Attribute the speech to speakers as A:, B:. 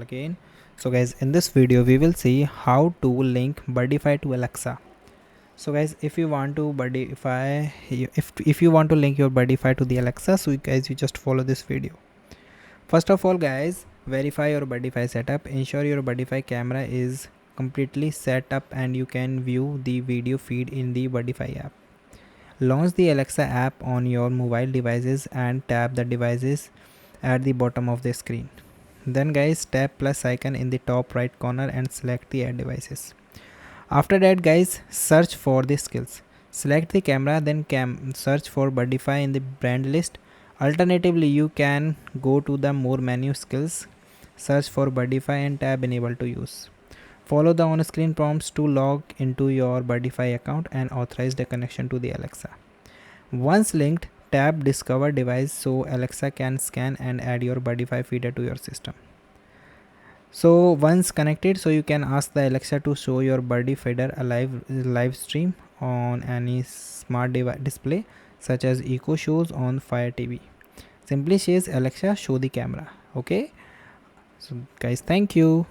A: Again. So guys, in this video we will see how to link Birdfy to Alexa. So guys, if you want to if you want to link your Birdfy to the Alexa, so guys you just follow this video. First of all guys, verify your Birdfy setup. Ensure your Birdfy camera is completely set up and you can view the video feed in the Birdfy app. Launch the Alexa app on your mobile devices and tap the devices at the bottom of the screen. Then guys, tap plus icon in the top right corner and select the add devices. After that guys, search for the skills. Select the camera, then search for Birdfy in the brand list. Alternatively, you can go to the more menu skills, search for Birdfy and tab enable to use. Follow the on-screen prompts to log into your Birdfy account and authorize the connection to the Alexa. Once linked, tap discover device so Alexa can scan and add your Birdfy feeder to your system. So once connected, so you can ask the Alexa to show your Birdie feeder a live stream on any smart display such as Echo shows on Fire TV. Simply says Alexa show the camera. Okay, so guys, thank you.